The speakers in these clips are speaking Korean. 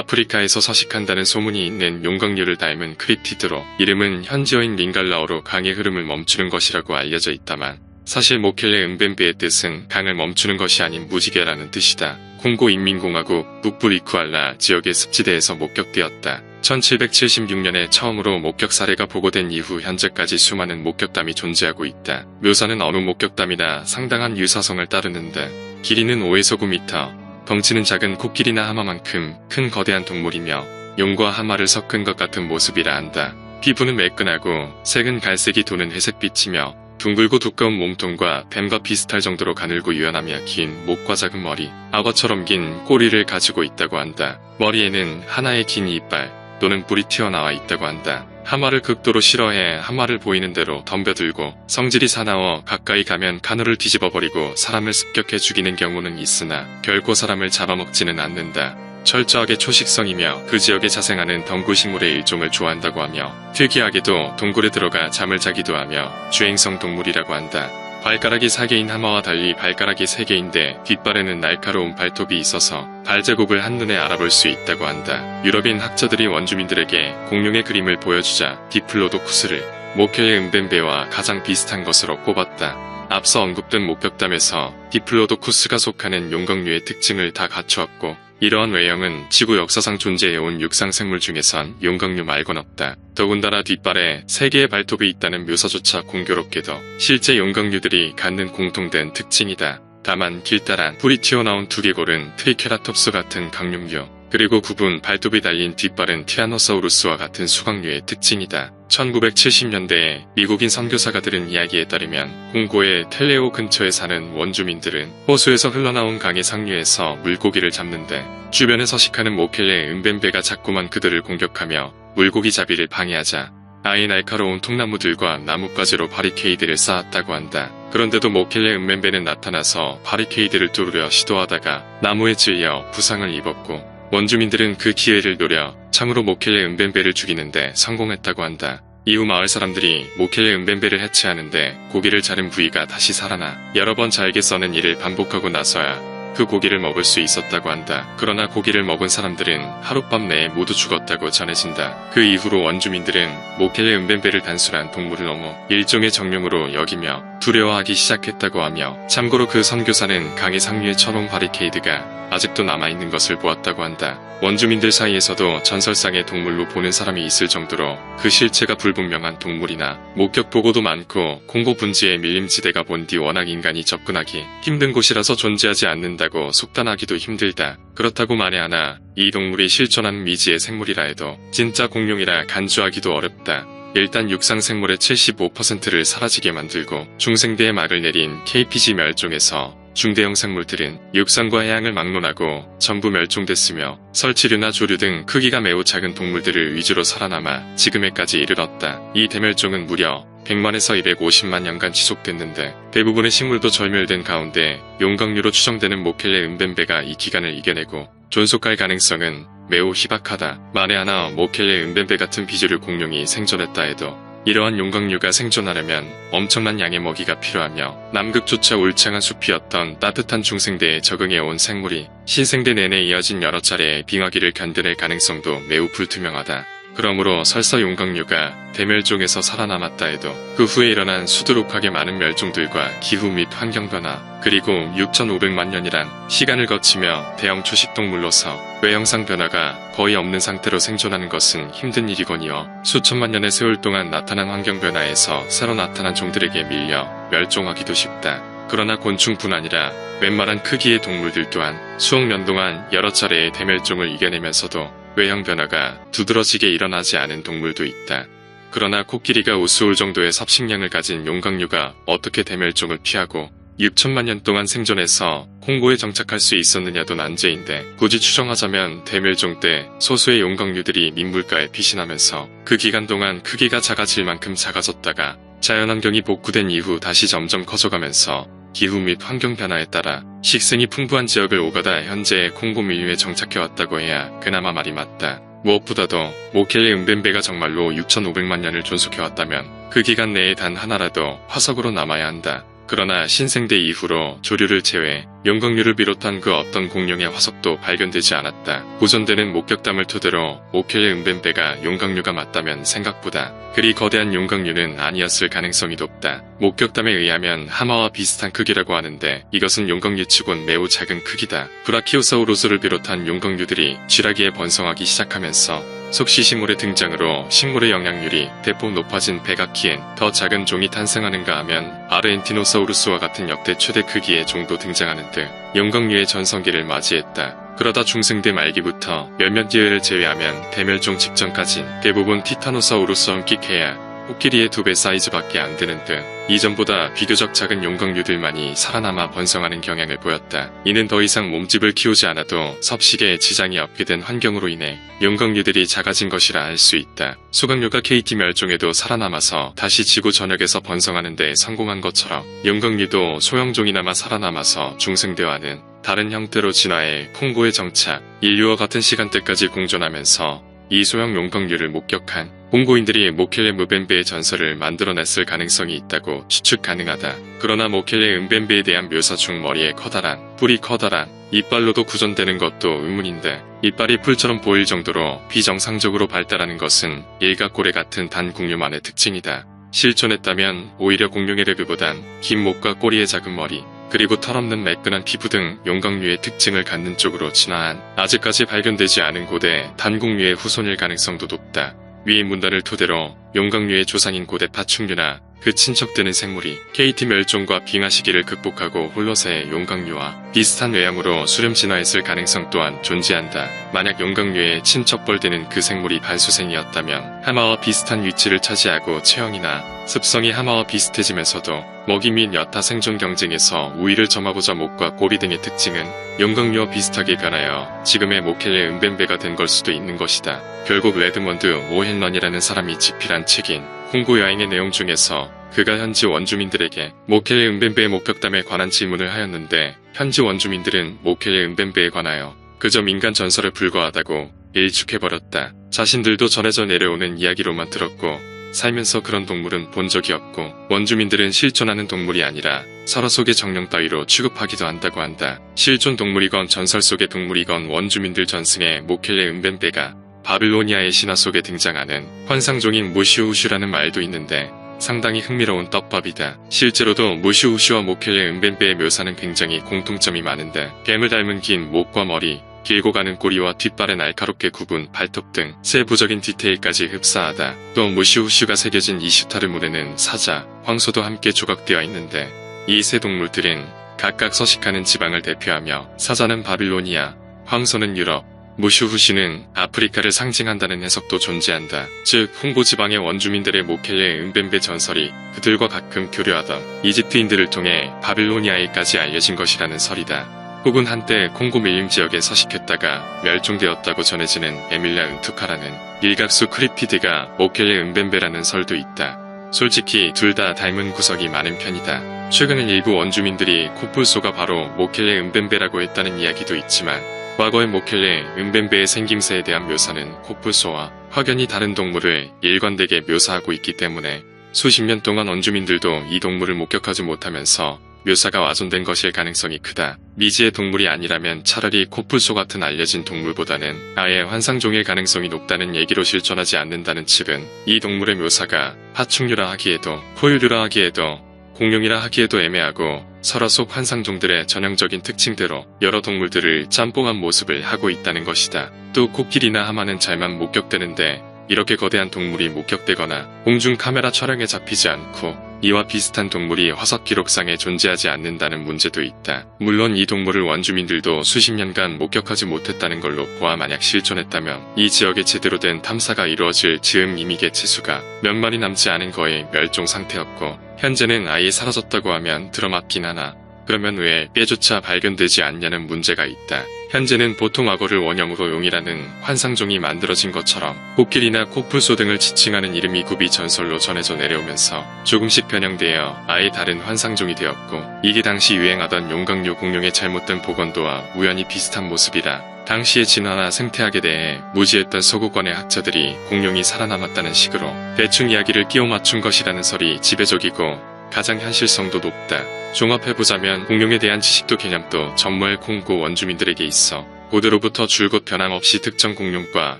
아프리카에서 서식한다는 소문이 있는 용광류를 닮은 크립티드로 이름은 현지어인 링갈라어로 강의 흐름을 멈추는 것이라고 알려져 있다만 사실 모켈레 은벤베의 뜻은 강을 멈추는 것이 아닌 무지개라는 뜻이다. 콩고 인민공화국 북부리쿠알라 지역의 습지대에서 목격되었다. 1776년에 처음으로 목격 사례가 보고된 이후 현재까지 수많은 목격담이 존재하고 있다. 묘사는 어느 목격담이나 상당한 유사성을 따르는데 길이는 5에서 9m, 덩치는 작은 코끼리나 하마만큼 큰 거대한 동물이며 용과 하마를 섞은 것 같은 모습이라 한다. 피부는 매끈하고 색은 갈색이 도는 회색빛이며 둥글고 두꺼운 몸통과 뱀과 비슷할 정도로 가늘고 유연하며 긴 목과 작은 머리, 악어처럼 긴 꼬리를 가지고 있다고 한다. 머리에는 하나의 긴 이빨 또는 뿔이 튀어나와 있다고 한다. 하마를 극도로 싫어해 하마를 보이는 대로 덤벼들고 성질이 사나워 가까이 가면 간호를 뒤집어버리고 사람을 습격해 죽이는 경우는 있으나 결코 사람을 잡아먹지는 않는다. 철저하게 초식성이며 그 지역에 자생하는 덩굴식물의 일종을 좋아한다고 하며 특이하게도 동굴에 들어가 잠을 자기도 하며 주행성 동물이라고 한다. 발가락이 4개인 하마와 달리 발가락이 3개인데 뒷발에는 날카로운 발톱이 있어서 발자국을 한눈에 알아볼 수 있다고 한다. 유럽인 학자들이 원주민들에게 공룡의 그림을 보여주자 디플로도쿠스를 모켈레 은벤베와 가장 비슷한 것으로 꼽았다. 앞서 언급된 목격담에서 디플로도쿠스가 속하는 용광류의 특징을 다 갖추었고 이러한 외형은 지구 역사상 존재해온 육상생물 중에선 용광류 말곤 없다. 더군다나 뒷발에 3개의 발톱이 있다는 묘사조차 공교롭게도 실제 용광류들이 갖는 공통된 특징이다. 다만 길다란 뿔이 튀어나온 두개골은 트리케라톱스 같은 강룡류, 그리고 굽은 발톱이 달린 뒷발은 티라노사우루스와 같은 수강류의 특징이다. 1970년대에 미국인 선교사가 들은 이야기에 따르면 콩고의 텔레오 근처에 사는 원주민들은 호수에서 흘러나온 강의 상류에서 물고기를 잡는데 주변에 서식하는 모켈레 은벤베가 자꾸만 그들을 공격하며 물고기 잡이를 방해하자 아예 날카로운 통나무들과 나뭇가지로 바리케이드를 쌓았다고 한다. 그런데도 모켈레 은벤베는 나타나서 바리케이드를 뚫으려 시도하다가 나무에 찔려 부상을 입었고 원주민들은 그 기회를 노려 창으로 모켈레 은벤베를 죽이는데 성공했다고 한다. 이후 마을 사람들이 모켈레 은벤베를 해체하는데 고기를 자른 부위가 다시 살아나 여러 번 잘게 써는 일을 반복하고 나서야 그 고기를 먹을 수 있었다고 한다. 그러나 고기를 먹은 사람들은 하룻밤 내에 모두 죽었다고 전해진다. 그 이후로 원주민들은 모켈레 은벤베를 단순한 동물을 넘어 일종의 정령으로 여기며 두려워하기 시작했다고 하며 참고로 그 선교사는 강의 상류에 쳐놓은 바리케이드가 아직도 남아있는 것을 보았다고 한다. 원주민들 사이에서도 전설상의 동물로 보는 사람이 있을 정도로 그 실체가 불분명한 동물이나 목격 보고도 많고 콩고 분지의 밀림지대가 본 뒤 워낙 인간이 접근하기 힘든 곳이라서 존재하지 않는다고 속단하기도 힘들다. 그렇다고 만에 하나 이 동물이 실존하는 미지의 생물이라 해도 진짜 공룡이라 간주하기도 어렵다. 일단 육상생물의 75%를 사라지게 만들고 중생대에 막을 내린 KPG 멸종에서 중대형 생물들은 육상과 해양을 막론하고 전부 멸종됐으며 설치류나 조류 등 크기가 매우 작은 동물들을 위주로 살아남아 지금에까지 이르렀다. 이 대멸종은 무려 100만에서 250만 년간 지속됐는데 대부분의 식물도 절멸된 가운데 용광류로 추정되는 모켈레 은벤베가 이 기간을 이겨내고 존속할 가능성은 매우 희박하다. 만에 하나 모켈레 은벤베 같은 비주류 공룡이 생존했다 해도 이러한 용광류가 생존하려면 엄청난 양의 먹이가 필요하며 남극조차 울창한 숲이었던 따뜻한 중생대에 적응해온 생물이 신생대 내내 이어진 여러 차례의 빙하기를 견뎌낼 가능성도 매우 불투명하다. 그러므로 설사 용광류가 대멸종에서 살아남았다 해도 그 후에 일어난 수두룩하게 많은 멸종들과 기후 및 환경변화 그리고 6,500만 년이란 시간을 거치며 대형 초식동물로서 외형상 변화가 거의 없는 상태로 생존하는 것은 힘든 일이거니와 수천만 년의 세월 동안 나타난 환경변화에서 새로 나타난 종들에게 밀려 멸종하기도 쉽다. 그러나 곤충뿐 아니라 웬만한 크기의 동물들 또한 수억 년 동안 여러 차례의 대멸종을 이겨내면서도 외형 변화가 두드러지게 일어나지 않은 동물도 있다. 그러나 코끼리가 우스울 정도의 섭식량을 가진 용광류가 어떻게 대멸종을 피하고 6천만 년 동안 생존해서 콩고에 정착할 수 있었느냐도 난제인데 굳이 추정하자면 대멸종 때 소수의 용광류들이 민물가에 피신하면서 그 기간 동안 크기가 작아질 만큼 작아졌다가 자연환경이 복구된 이후 다시 점점 커져가면서 기후 및 환경 변화에 따라 식생이 풍부한 지역을 오가다 현재의 콩고 밀림에 정착해왔다고 해야 그나마 말이 맞다. 무엇보다도 모켈레 은벤베가 정말로 6,500만 년을 존속해왔다면 그 기간 내에 단 하나라도 화석으로 남아야 한다. 그러나 신생대 이후로 조류를 제외 용광류를 비롯한 그 어떤 공룡의 화석도 발견되지 않았다. 보존되는 목격담을 토대로 모켈레 은벤베가 용광류가 맞다면 생각보다 그리 거대한 용광류는 아니었을 가능성이 높다. 목격담에 의하면 하마와 비슷한 크기라고 하는데 이것은 용광류치곤 매우 작은 크기다. 브라키오사우루스를 비롯한 용광류들이 쥐라기에 번성하기 시작하면서 속시식물의 등장으로 식물의 영향률이 대폭 높아진 백악기엔 더 작은 종이 탄생하는가 하면 아르헨티노사우루스와 같은 역대 최대 크기의 종도 등장하는 등 용광류의 전성기를 맞이했다. 그러다 중생대 말기부터 몇몇 예외를 제외하면 대멸종 직전까진 대부분 티타노사우루스와 함께해야 코끼리의 2배 사이즈밖에 안 되는 등 이전보다 비교적 작은 용광류들만이 살아남아 번성하는 경향을 보였다. 이는 더 이상 몸집을 키우지 않아도 섭식에 지장이 없게 된 환경으로 인해 용광류들이 작아진 것이라 할 수 있다. 소각류가 KT 멸종에도 살아남아서 다시 지구 전역에서 번성하는 데 성공한 것처럼 용광류도 소형종이나마 살아남아서 중생대와는 다른 형태로 진화해 콩고에 정착, 인류와 같은 시간대까지 공존하면서 이 소형 용광류를 목격한 콩고인들이 모켈레 무벤베의 전설을 만들어냈을 가능성이 있다고 추측 가능하다. 그러나 모켈레 은벤베에 대한 묘사 중 머리에 커다란, 뿔이 커다란, 이빨로도 구전되는 것도 의문인데 이빨이 풀처럼 보일 정도로 비정상적으로 발달하는 것은 일각고래 같은 단공류만의 특징이다. 실존했다면 오히려 공룡의 레그보단 긴 목과 꼬리의 작은 머리, 그리고 털없는 매끈한 피부 등 용광류의 특징을 갖는 쪽으로 진화한 아직까지 발견되지 않은 고대 단공류의 후손일 가능성도 높다. 위 문단을 토대로 용광류의 조상인 고대 파충류나 그 친척되는 생물이 KT 멸종과 빙하 시기를 극복하고 홀로세의 용광류와 비슷한 외형으로 수렴 진화했을 가능성 또한 존재한다. 만약 용광류의 친척벌되는 그 생물이 반수생이었다면 하마와 비슷한 위치를 차지하고 체형이나 습성이 하마와 비슷해지면서도 먹이 및 여타 생존 경쟁에서 우위를 점하고자 목과 꼬리 등의 특징은 용광류와 비슷하게 변하여 지금의 모켈레 은벤베가 된 걸 수도 있는 것이다. 결국 레드먼드 오헨런이라는 사람이 집필한 책인 콩고 여행의 내용 중에서 그가 현지 원주민들에게 모켈레 은벤베의 목격담에 관한 질문을 하였는데 현지 원주민들은 모켈레 은벤베에 관하여 그저 민간 전설에 불과하다고 일축해버렸다. 자신들도 전해져 내려오는 이야기로만 들었고 살면서 그런 동물은 본 적이 없고 원주민들은 실존하는 동물이 아니라 설화 속의 정령 따위로 취급하기도 한다고 한다. 실존 동물이건 전설 속의 동물이건 원주민들 전승의 모켈레 은벤베가 바빌로니아의 신화 속에 등장하는 환상종인 무시우슈라는 말도 있는데 상당히 흥미로운 떡밥이다. 실제로도 무시우슈와 모켈레 은벤베의 묘사는 굉장히 공통점이 많은데 뱀을 닮은 긴 목과 머리, 길고 가는 꼬리와 뒷발의 날카롭게 굽은 발톱 등 세부적인 디테일까지 흡사하다. 또 무시우슈가 새겨진 이슈타르물에는 사자, 황소도 함께 조각되어 있는데 이 세 동물들은 각각 서식하는 지방을 대표하며 사자는 바빌로니아, 황소는 유럽, 무슈후시는 아프리카를 상징한다는 해석도 존재한다. 즉 홍보 지방의 원주민들의 모켈레 은벤베 전설이 그들과 가끔 교류하던 이집트인들을 통해 바빌로니아에까지 알려진 것이라는 설이다. 혹은 한때 콩고 밀림 지역에 서식했다가 멸종되었다고 전해지는 에밀라 은투카라는 일각수 크리피드가 모켈레 은벤베라는 설도 있다. 솔직히 둘 다 닮은 구석이 많은 편이다. 최근엔 일부 원주민들이 코뿔소가 바로 모켈레 은벤베라고 했다는 이야기도 있지만 과거의 모켈레 은벤베의 생김새에 대한 묘사는 코뿔소와 확연히 다른 동물을 일관되게 묘사하고 있기 때문에 수십 년 동안 원주민들도 이 동물을 목격하지 못하면서 묘사가 와존된 것일 가능성이 크다. 미지의 동물이 아니라면 차라리 코뿔소 같은 알려진 동물보다는 아예 환상종일 가능성이 높다는 얘기로 실존하지 않는다는 측은 이 동물의 묘사가 파충류라 하기에도 포유류라 하기에도 공룡이라 하기에도 애매하고 설화 속 환상종들의 전형적인 특징대로 여러 동물들을 짬뽕한 모습을 하고 있다는 것이다. 또 코끼리나 하마는 잘만 목격되는데 이렇게 거대한 동물이 목격되거나 공중 카메라 촬영에 잡히지 않고 이와 비슷한 동물이 화석 기록상에 존재하지 않는다는 문제도 있다. 물론 이 동물을 원주민들도 수십 년간 목격하지 못했다는 걸로 보아 만약 실존했다면 이 지역에 제대로 된 탐사가 이루어질 즈음 이미 개체수가 몇 마리 남지 않은 거의 멸종 상태였고 현재는 아예 사라졌다고 하면 들어맞긴 하나 그러면 왜 뼈조차 발견되지 않냐는 문제가 있다. 현재는 보통 악어를 원형으로 용이라는 환상종이 만들어진 것처럼 코끼리나 코뿔소 등을 지칭하는 이름이 굽이 전설로 전해져 내려오면서 조금씩 변형되어 아예 다른 환상종이 되었고 이게 당시 유행하던 용광류 공룡의 잘못된 복원도와 우연히 비슷한 모습이라 당시의 진화나 생태학에 대해 무지했던 서구권의 학자들이 공룡이 살아남았다는 식으로 대충 이야기를 끼워 맞춘 것이라는 설이 지배적이고 가장 현실성도 높다. 종합해보자면 공룡에 대한 지식도 개념도 전무할 콩고 원주민들에게 있어 고대로부터 줄곧 변함없이 특정 공룡과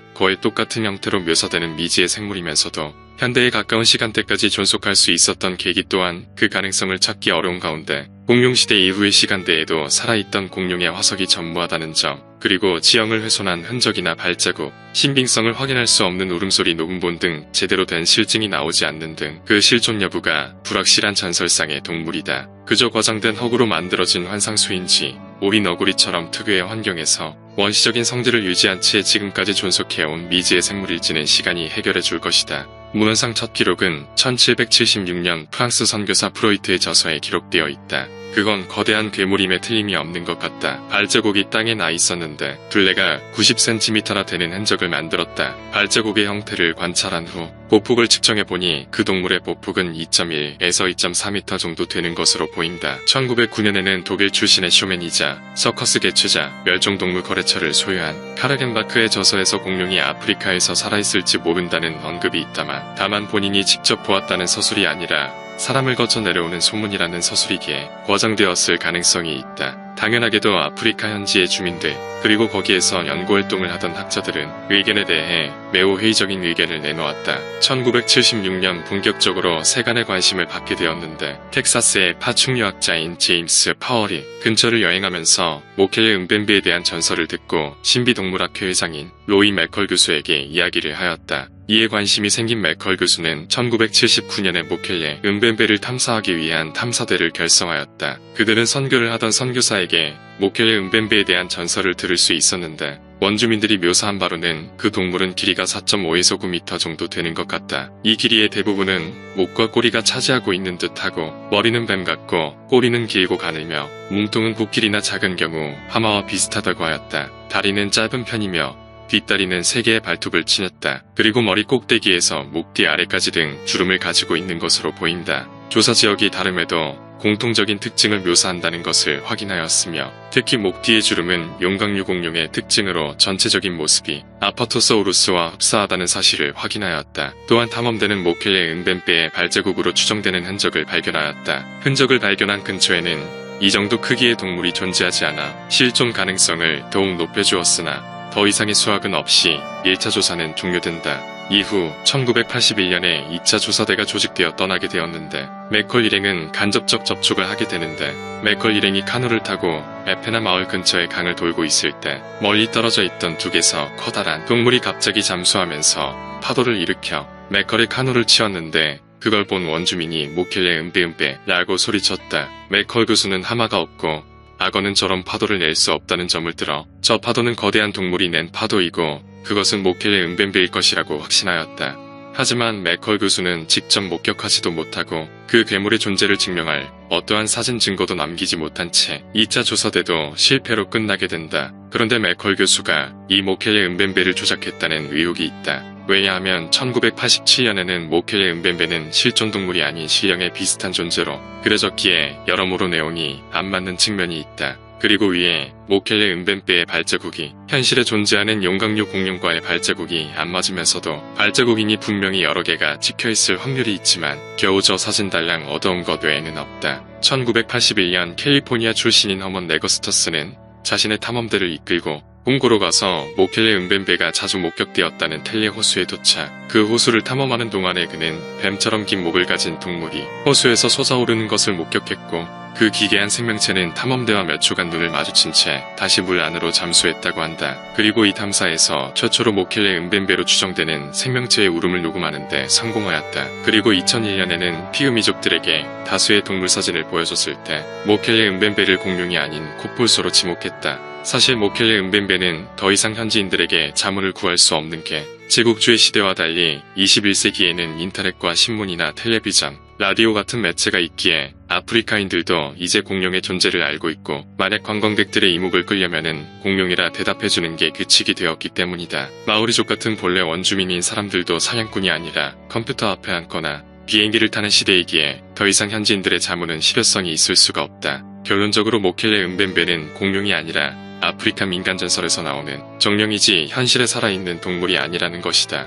거의 똑같은 형태로 묘사되는 미지의 생물이면서도 현대에 가까운 시간대까지 존속할 수 있었던 계기 또한 그 가능성을 찾기 어려운 가운데 공룡시대 이후의 시간대에도 살아있던 공룡의 화석이 전무하다는 점, 그리고 지형을 훼손한 흔적이나 발자국, 신빙성을 확인할 수 없는 울음소리 녹음본 등 제대로 된 실증이 나오지 않는 등 그 실존 여부가 불확실한 전설상의 동물이다. 그저 과장된 허구로 만들어진 환상수인지 오리 너구리처럼 특유의 환경에서 원시적인 성질을 유지한 채 지금까지 존속해온 미지의 생물일지는 시간이 해결해 줄 것이다. 문헌상 첫 기록은 1776년 프랑스 선교사 프로이트의 저서에 기록되어 있다. 그건 거대한 괴물임에 틀림이 없는 것 같다. 발자국이 땅에 나 있었는데 둘레가 90cm나 되는 흔적을 만들었다. 발자국의 형태를 관찰한 후 보폭을 측정해보니 그 동물의 보폭은 2.1에서 2.4m 정도 되는 것으로 보인다. 1909년에는 독일 출신의 쇼맨이자 서커스 개최자, 멸종동물 거래처를 소유한 카르겐바크의 저서에서 공룡이 아프리카에서 살아있을지 모른다는 언급이 있다만, 다만 본인이 직접 보았다는 서술이 아니라 사람을 거쳐 내려오는 소문이라는 서술이기에 과장되었을 가능성이 있다. 당연하게도 아프리카 현지의 주민들, 그리고 거기에서 연구활동을 하던 학자들은 의견에 대해 매우 회의적인 의견을 내놓았다. 1976년 본격적으로 세간의 관심을 받게 되었는데, 텍사스의 파충류학자인 제임스 파월이 근처를 여행하면서 모켈의 은뱀비에 대한 전설을 듣고 신비동물학회 회장인 로이 맥컬 교수에게 이야기를 하였다. 이에 관심이 생긴 맥컬 교수는 1979년에 모켈의 은뱀배를 탐사하기 위한 탐사대를 결성하였다. 그들은 선교를 하던 선교사에게 모켈의 은뱀배에 대한 전설을 들을 수 있었는데, 원주민들이 묘사한 바로는 그 동물은 길이가 4.5에서 9m 정도 되는 것 같다. 이 길이의 대부분은 목과 꼬리가 차지하고 있는 듯하고, 머리는 뱀 같고 꼬리는 길고 가늘며 몸통은 코끼리나 작은 경우 하마와 비슷하다고 하였다. 다리는 짧은 편이며 뒷다리는 3개의 발톱을 지녔다. 그리고 머리 꼭대기에서 목 뒤 아래까지 등 주름을 가지고 있는 것으로 보인다. 조사 지역이 다름에도 공통적인 특징을 묘사한다는 것을 확인하였으며, 특히 목 뒤의 주름은 용광류 공룡의 특징으로 전체적인 모습이 아파토사우루스와 흡사하다는 사실을 확인하였다. 또한 탐험대는 모켈의 은뱀배의 발자국으로 추정되는 흔적을 발견하였다. 흔적을 발견한 근처에는 이 정도 크기의 동물이 존재하지 않아 실존 가능성을 더욱 높여주었으나 더 이상의 수확은 없이 1차 조사는 종료된다. 이후 1981년에 2차 조사대가 조직되어 떠나게 되었는데, 맥컬 일행은 간접적 접촉을 하게 되는데, 맥컬 일행이 카누를 타고 에페나 마을 근처의 강을 돌고 있을 때 멀리 떨어져 있던 둑에서 커다란 동물이 갑자기 잠수하면서 파도를 일으켜 맥컬의 카누를 치웠는데, 그걸 본 원주민이 모켈의 은배은배라고 소리쳤다. 맥컬 교수는 하마가 없고 악어는 저런 파도를 낼 수 없다는 점을 들어 저 파도는 거대한 동물이 낸 파도이고 그것은 모켈의 은뱀배일 것이라고 확신하였다. 하지만 맥컬 교수는 직접 목격하지도 못하고 그 괴물의 존재를 증명할 어떠한 사진 증거도 남기지 못한 채 2차 조사대도 실패로 끝나게 된다. 그런데 맥컬 교수가 이 모켈의 은뱀배를 조작했다는 의혹이 있다. 왜냐하면 1987년에는 모켈의 은뱀배는 실존동물이 아닌 신령에 비슷한 존재로 그려졌기에 여러모로 내용이 안 맞는 측면이 있다. 그리고 위에 모켈의 은뱀배의 발자국이 현실에 존재하는 용광류 공룡과의 발자국이 안 맞으면서도 발자국이니 분명히 여러 개가 찍혀있을 확률이 있지만 겨우 저 사진달랑 얻어온 것 외에는 없다. 1981년 캘리포니아 출신인 허먼 레거스터스는 자신의 탐험대를 이끌고 홍고로 가서 모켈의 은뱀배가 자주 목격되었다는 텔레 호수에 도착. 그 호수를 탐험하는 동안에 그는 뱀처럼 긴 목을 가진 동물이 호수에서 솟아오르는 것을 목격했고, 그 기괴한 생명체는 탐험대와 몇 초간 눈을 마주친 채 다시 물 안으로 잠수했다고 한다. 그리고 이 탐사에서 최초로 모켈의 은뱀배로 추정되는 생명체의 울음을 녹음하는데 성공하였다. 그리고 2001년에는 피그미족들에게 다수의 동물 사진을 보여줬을 때 모켈의 은뱀배를 공룡이 아닌 코뿔소로 지목했다. 사실 모켈의 은뱀배는 더 이상 현지인들에게 자문을 구할 수 없는 게, 제국주의 시대와 달리 21세기에는 인터넷과 신문이나 텔레비전, 라디오 같은 매체가 있기에 아프리카인들도 이제 공룡의 존재를 알고 있고, 만약 관광객들의 이목을 끌려면은 공룡이라 대답해주는 게 규칙이 되었기 때문이다. 마오리족 같은 본래 원주민인 사람들도 사냥꾼이 아니라 컴퓨터 앞에 앉거나 비행기를 타는 시대이기에 더 이상 현지인들의 자문은 실효성이 있을 수가 없다. 결론적으로 모켈의 은뱀배는 공룡이 아니라 아프리카 민간 전설에서 나오는 정령이지 현실에 살아있는 동물이 아니라는 것이다.